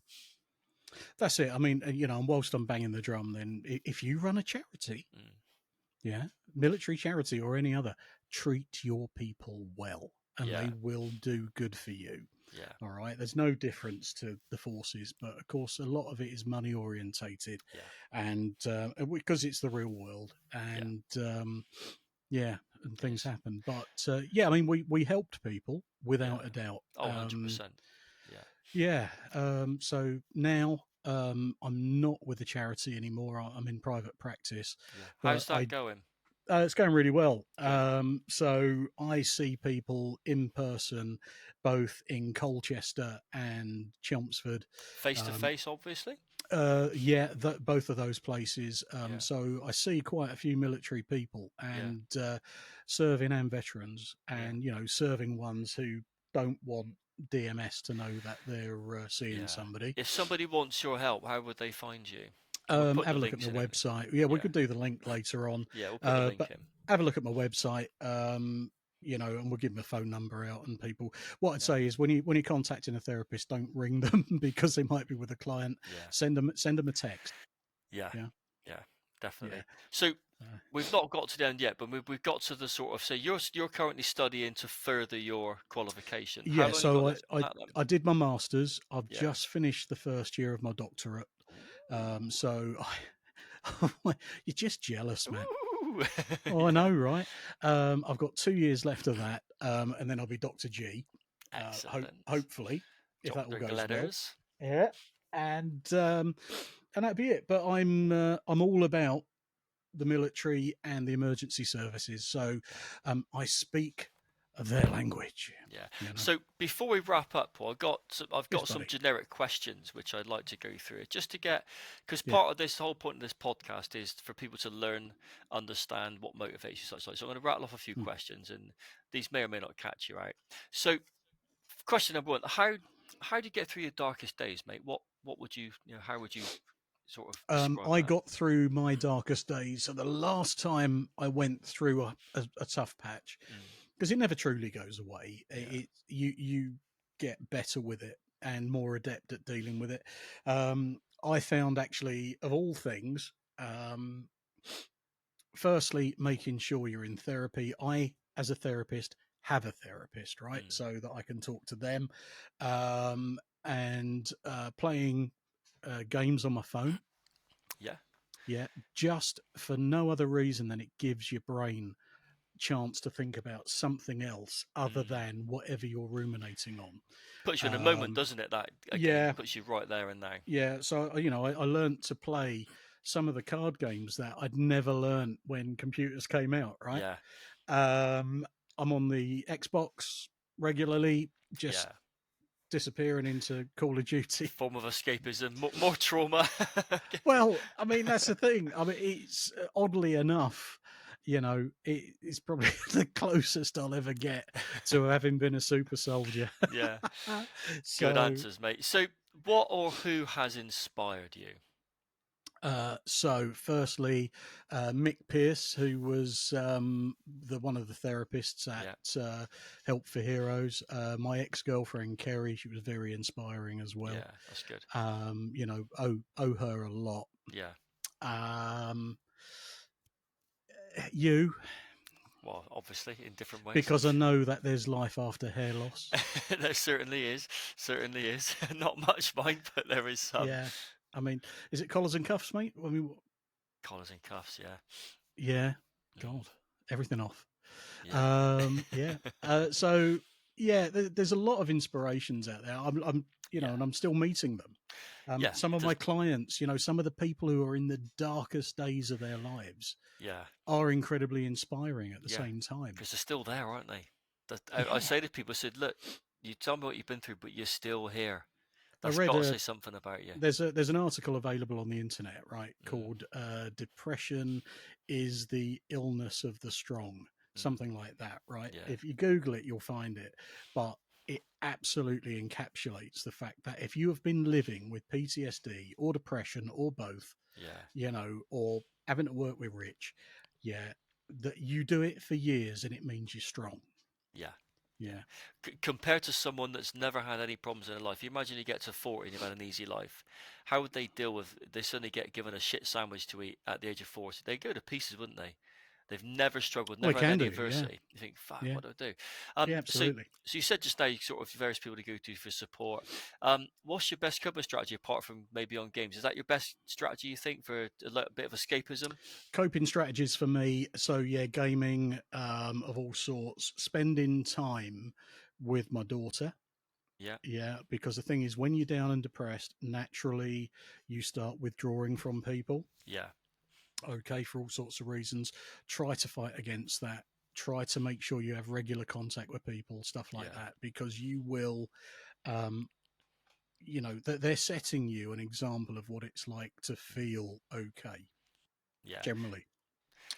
That's it. I mean, and whilst I'm banging the drum, then if you run a charity, yeah, military charity or any other, treat your people well, and they will do good for you. Yeah. All right. There's no difference to the forces, but of course, a lot of it is money orientated, and because it's the real world, and and things happen. But yeah, I mean, we helped people without a doubt. Oh, 100%. Yeah. So now I'm not with the charity anymore. I'm in private practice. Yeah. How's that going? It's going really well. So I see people in person, both in Colchester and Chelmsford. Face to face, obviously. Yeah, both of those places. So I see quite a few military people and serving and veterans, and serving ones who don't want DMS to know that they're seeing somebody. If somebody wants your help, how would they find you? Have a look at my website. Yeah, we could do the link later on. Yeah, we'll put the link in. Have a look at my website. and we'll give them a phone number out. And people, what I'd say is when you're contacting a therapist, don't ring them because they might be with a client. Send them a text. Yeah, definitely. Yeah. So we've not got to the end yet, but we've got to the sort of, say you're currently studying to further your qualification. How long you got left on that then? I did my master's. I've just finished the first year of my doctorate. So you're just jealous, man. Oh, I know, right? I've got 2 years left of that, and then I'll be Dr. G. Hopefully, if that all Dr. goes well. Gledhill. Yeah, and that'd be it. But I'm all about the military and the emergency services, so I speak their language. Yeah. So before we wrap up, Paul, I've got some generic questions which I'd like to go through, just to get, because part of this, the whole point of this podcast is for people to learn, understand what motivates you. So I'm going to rattle off a few questions, and these may or may not catch you out. So, question number one: How do you get through your darkest days, mate? What would you, how would you sort of describe I that? got through my darkest days. So the last time I went through a tough patch, because it never truly goes away. You get better with it and more adept at dealing with it. I found, actually, of all things, firstly, making sure you're in therapy. I, as a therapist, have a therapist, right? So that I can talk to them, and playing games on my phone. Yeah, just for no other reason than it gives your brain chance to think about something else other than whatever you're ruminating on. Puts you in a moment, doesn't it? That again puts you right there and now. Yeah, so I learned to play some of the card games that I'd never learned when computers came out, right? I'm on the Xbox regularly, just disappearing into Call of Duty. Form of escapism, more trauma. Well, I mean, that's the thing. I mean, it's oddly enough, it's probably the closest I'll ever get to having been a super soldier. Good answers, mate. So what or who has inspired you? So firstly, Mick Pierce, who was one of the therapists at Help for Heroes. My ex-girlfriend Kerry, she was very inspiring as well. Yeah, that's good. Owe her a lot. Yeah. You. Well, obviously, in different ways. Because I know that there's life after hair loss. There certainly is. Not much, mind, but there is some. Yeah. I mean, is it collars and cuffs, mate? I mean, collars and cuffs, yeah. Yeah. God, everything off. Yeah. So yeah, there's a lot of inspirations out there. I'm and I'm still meeting them. Some of my clients, some of the people who are in the darkest days of their lives, are incredibly inspiring at the same time. Because they're still there, aren't they? I say to people, I said, look, you tell me what you've been through, but you're still here. That's got to say something about you. There's an article available on the internet, right, called "Depression is the Illness of the Strong," something like that, right? If you Google it, you'll find it. But it absolutely encapsulates the fact that if you have been living with PTSD or depression or both, or having to work with Rich, that you do it for years and it means you're strong. Yeah. Compared to someone that's never had any problems in their life, you imagine you get to 40 and you've had an easy life. How would they deal with? They suddenly get given a shit sandwich to eat at the age of 40. They'd go to pieces, wouldn't they? They've never struggled, never had any adversity. You think, fuck, what do I do? Absolutely. So you said just now, you sort of various people to go to for support. What's your best coping strategy apart from maybe on games? Is that your best strategy, you think, for a little bit of escapism? Coping strategies for me. So gaming of all sorts, spending time with my daughter. Yeah, because the thing is, when you're down and depressed, naturally you start withdrawing from people. Okay, for all sorts of reasons. Try to fight against that. Try to make sure you have regular contact with people, stuff like that, because you will, they're setting you an example of what it's like to feel okay. Generally.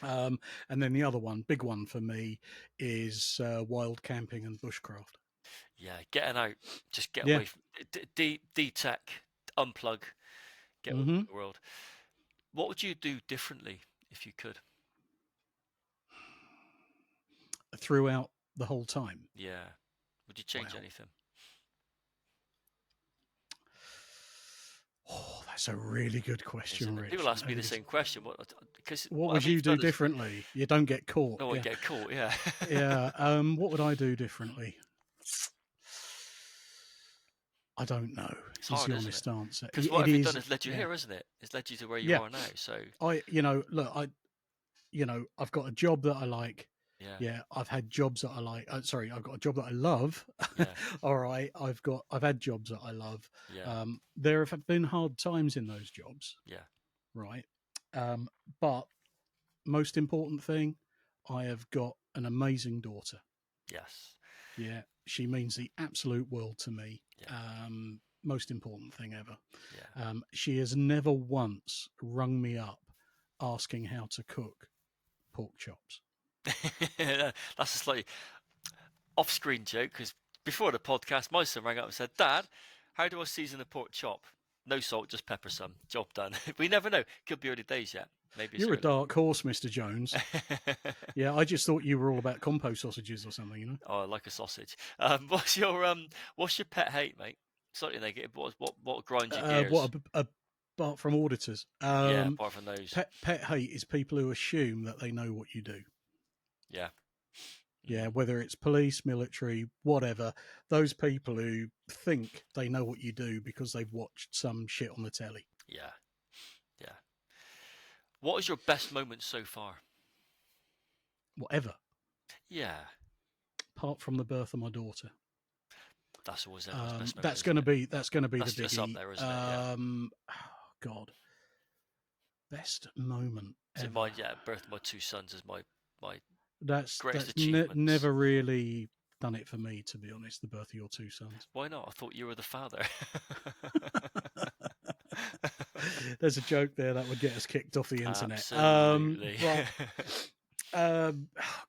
And then the other one, big one for me, is wild camping and bushcraft. Yeah, getting out, just get away from de-tech, unplug, get away from the world. What would you do differently if you could? Throughout the whole time. Yeah. Would you change anything? Oh, that's a really good question, Rich. People ask me the same question. What would you do differently? You don't get caught. No one get caught. Yeah. Yeah. What would I do differently? I don't know. It's hard, the isn't honest answer. Because what have you done has led you here, isn't it? It's led you to where you are now. So I've got a job that I like. Yeah. I've had jobs that I like. Sorry, I've got a job that I love. Yeah. All right. I've had jobs that I love. Yeah. There have been hard times in those jobs. Yeah. Right. But most important thing, I have got an amazing daughter. Yes. Yeah. She means the absolute world to me. Yeah. Most important thing ever. Yeah. She has never once rung me up asking how to cook pork chops. That's a slightly off-screen joke, because before the podcast, my son rang up and said, "Dad, how do I season a pork chop? No salt, just pepper some. Job done." We never know. Could be early days yet. Maybe you're a dark horse, Mr. Jones. Yeah, I just thought you were all about compost sausages or something, you know. Oh, I like a sausage. What's your pet hate, mate? Slightly negative. What grinds your gears? Apart from auditors? Yeah, apart from those. Pet hate is people who assume that they know what you do. Yeah. Yeah, whether it's police, military, whatever, those people who think they know what you do because they've watched some shit on the telly. Yeah. Yeah. What is your best moment so far? Whatever. Yeah. Apart from the birth of my daughter. That's always everyone's best moment. That's going to be the biggie. That's up there, isn't it? Yeah. Oh God. Best moment So ever. Birth of my two sons is my that's achievement. Never really done it for me, to be honest. The birth of your two sons. Why not? I thought you were the father. There's a joke there that would get us kicked off the internet. Absolutely.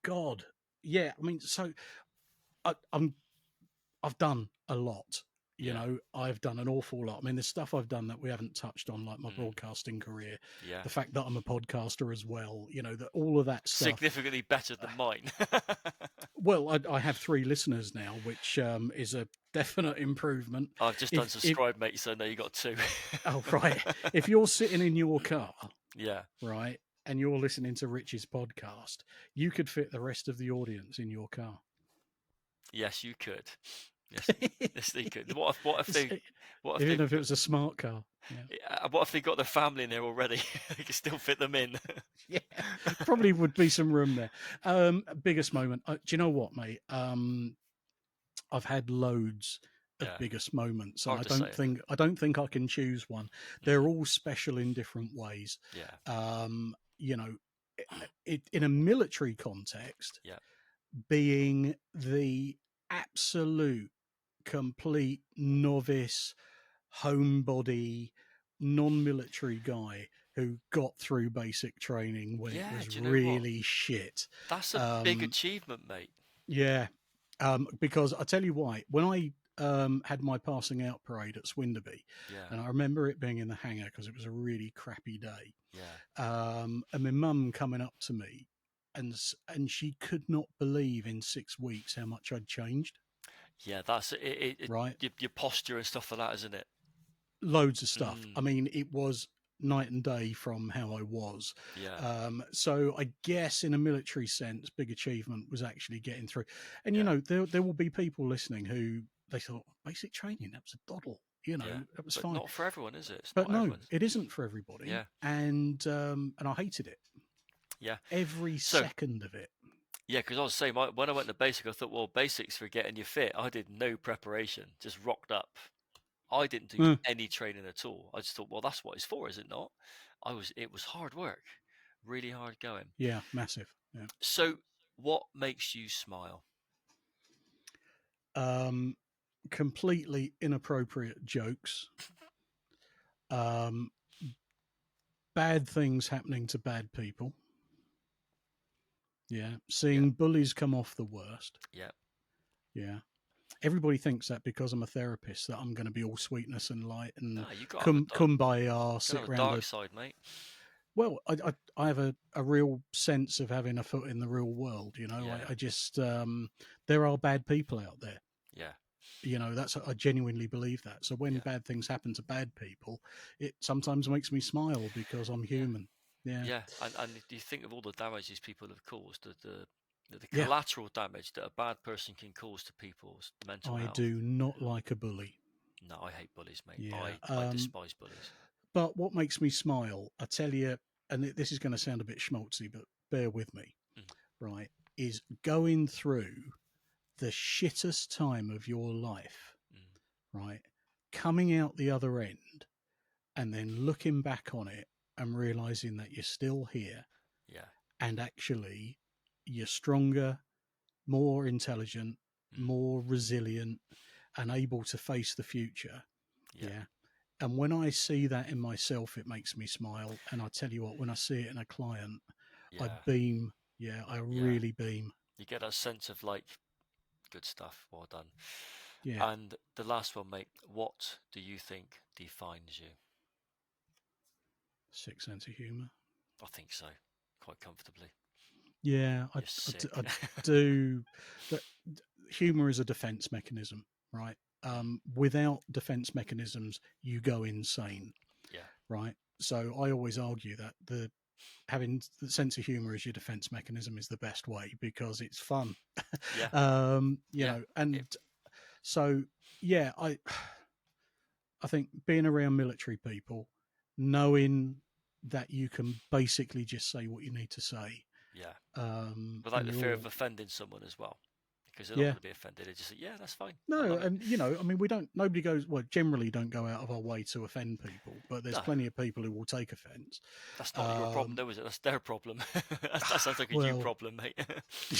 God, yeah. I mean, so I've done a lot. You know, I've done an awful lot. I mean, there's stuff I've done that we haven't touched on, like my broadcasting career. Yeah. The fact that I'm a podcaster as well. You know, that all of that stuff. Significantly better than mine. Well, I have 3 listeners now, which is a definite improvement. I've just done subscribe, mate, so now you got 2. Oh, right. If you're sitting in your car, yeah, right, and you're listening to Rich's podcast, you could fit the rest of the audience in your car. Yes, you could. Yes, they could. What if even if it was a smart car? Yeah. What if they got their family in there already? They could still fit them in. Yeah, probably would be some room there. Biggest moment. Do you know what, mate? I've had loads of biggest moments, and I don't think I can choose one. They're all special in different ways. Yeah. You know, in a military context, being the absolute complete novice homebody non-military guy who got through basic training when it was really shit. That's a big achievement, mate. Yeah. Because I tell you why, when I had my passing out parade at Swinderby, and I remember it being in the hangar because it was a really crappy day. And my mum coming up to me, and she could not believe in 6 weeks how much I'd changed. Yeah, that's it. Right, your posture and stuff like that, isn't it? Loads of stuff. I mean, it was night and day from how I was. Yeah. So I guess in a military sense, big achievement was actually getting through. And you know, there will be people listening who they thought basic training, that was a doddle. You know, that was fine. Not for everyone, is it? But no, it isn't for everybody. Yeah. And I hated it. Yeah. Every second of it. Yeah, because I was saying, when I went to basic, I thought, well, basics for getting you fit. I did no preparation, just rocked up. I didn't do any training at all. I just thought, well, that's what it's for, is it not? It was hard work, really hard going. Yeah, massive. Yeah. So, what makes you smile? Completely inappropriate jokes. Bad things happening to bad people. Yeah, seeing bullies come off the worst. Yeah. Yeah. Everybody thinks that because I'm a therapist that I'm going to be all sweetness and light and no, kumbaya, sit around around dark side, mate. Well, I have a real sense of having a foot in the real world. Yeah. I just there are bad people out there. Yeah. I genuinely believe that. So when bad things happen to bad people, it sometimes makes me smile because I'm human. Yeah. Yeah. And do you think of all the damage these people have caused, the Yeah. collateral damage that a bad person can cause to people's mental I health? do not like a bully. No, I hate bullies, mate. Yeah. I despise bullies. But what makes me smile, I tell you, and this is going to sound a bit schmaltzy, but bear with me, right, is going through the shittest time of your life, right, coming out the other end and then looking back on it and realizing that you're still here. Yeah. And actually you're stronger, more intelligent, more resilient, and able to face the future. Yeah. And when I see that in myself, it makes me smile. And I tell you what, when I see it in a client, I beam. Yeah, I really beam. You get that sense of like, good stuff, well done. Yeah. And the last one, mate, what do you think defines you? Sick sense of humour. I think so, quite comfortably. Yeah, I do. Humour is a defence mechanism, right? Without defence mechanisms, you go insane. Yeah. Right. So I always argue that having the sense of humour as your defence mechanism is the best way because it's fun. Yeah. You know, and so yeah, I think being around military people, knowing that you can basically just say what you need to say. Yeah. Without the fear of offending someone as well. Because they're not going to be offended. They just say, yeah, that's fine. No, and I mean, generally don't go out of our way to offend people, but there's plenty of people who will take offence. That's not your problem, though, is it? That's their problem. That sounds like a you problem, mate.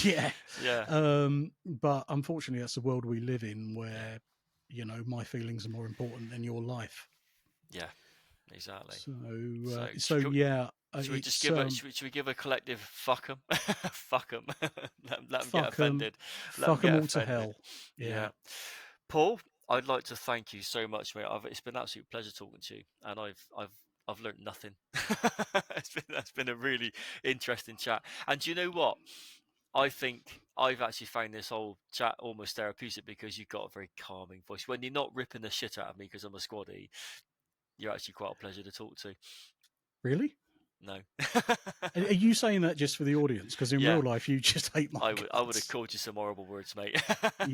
Yeah. Yeah. But unfortunately, that's the world we live in where, my feelings are more important than your life. Yeah, exactly. So yeah. Should we give a collective fuck 'em? Fuck 'em. let them get offended. Fuck 'em all to hell. Yeah. Paul, I'd like to thank you so much, mate. It's been an absolute pleasure talking to you, and I've learned nothing. That's been a really interesting chat. And do you know what? I think I've actually found this whole chat almost therapeutic because you've got a very calming voice. When you're not ripping the shit out of me because I'm a squaddy, you're actually quite a pleasure to talk to. Really? No. Are you saying that just for the audience? Because in real life, you just hate my guts. I would have called you some horrible words, mate.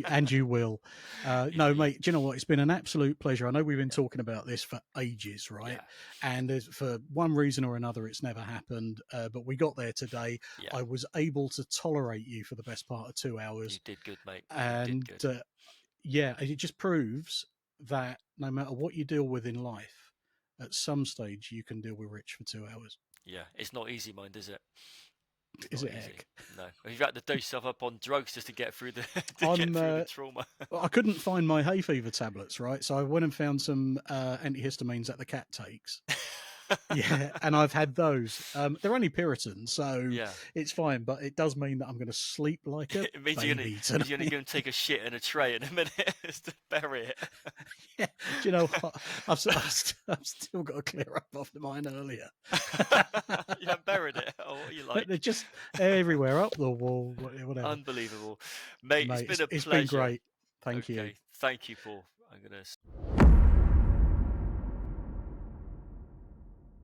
And you will. No, mate, do you know what? It's been an absolute pleasure. I know we've been talking about this for ages, right? Yeah. And for one reason or another, it's never happened. But we got there today. Yeah. I was able to tolerate you for the best part of 2 hours. You did good, mate. And you did good. It just proves that no matter what you deal with in life, at some stage you can deal with Rich for 2 hours. Yeah, it's not easy, mind, is it? Is it heck? No. You've had to dose yourself up on drugs just to get through the trauma. I couldn't find my hay fever tablets, right? So I went and found some antihistamines that the cat takes. Yeah, and I've had those. They're only Puritans, so it's fine. But it does mean that I'm going to sleep like a it means baby you're going to go and take a shit in a tray in a minute just to bury it. Yeah, do you know what? I've still got to clear up after mine earlier. You haven't buried it. Oh, what are you like? They're just everywhere, up the wall, whatever. Unbelievable, mate. It's been a pleasure. It's been great. Thank you. Thank you, Paul. I'm going to.